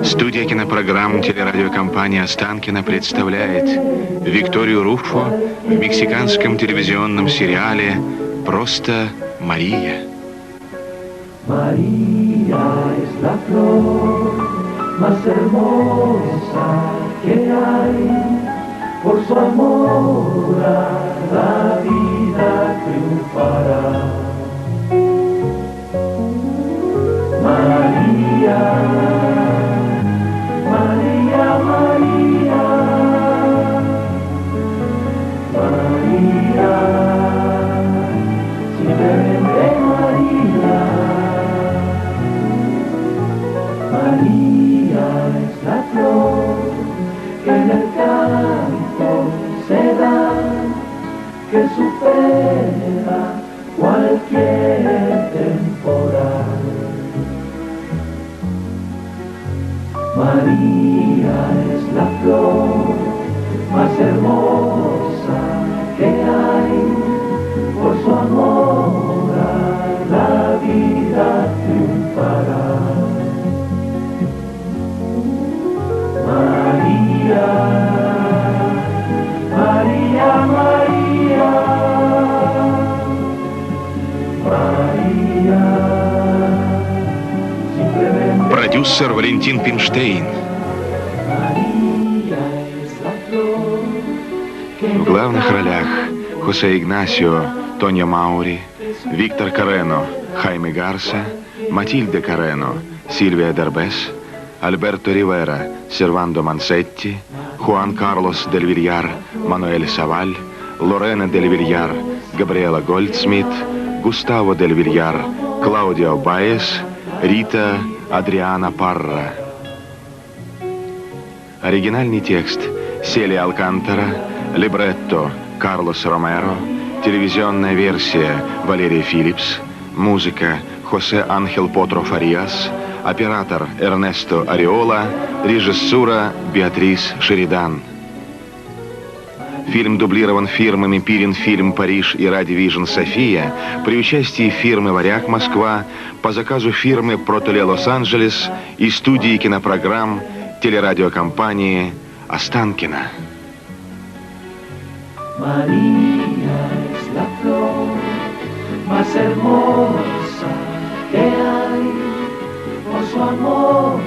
Студия кинопрограмм телерадиокомпания «Останкино» представляет Викторию Руффо в мексиканском телевизионном сериале «Просто Мария». María es la flor más hermosa que hay, por su amor la vida triunfará. María, María, María, María, simplemente María. María es la flor que en el campo se da, que supera cualquier temporal. María es la flor más hermosa que hay, por su amor a la vida triunfará. María, María, María, María, simplemente Продюсер Валентин Пинштейн. María es la flor que В главных ролях Хосе Игнасио, Тоньо Маури, Виктор Карено, Хайме Гарса, Матильда Карено, Сильвия Дербес, Альберто Ривера, Сервандо Мансетти, Хуан Карлос дель Вильяр, Мануэль Саваль, Лорена дель Вильяр, Габриэла Гольдсмит, Густаво дель Вильяр, Клаудио Баес, Рита Адриана Парра. Оригинальный текст Селия Алкантара, либретто Карлос Ромеро, телевизионная версия Валерия Филлипс, музыка Хосе Анхел Потро Фариас, оператор Эрнесто Ариола, режиссура Беатрис Шеридан. Фильм дублирован фирмами Пирин Фильм Париж и Радивижн София при участии фирмы Варяг Москва по заказу фирмы Протоле Лос-Анджелес и студии кинопрограмм телерадиокомпании Останкино. María es la flor más hermosa que hay, por su amor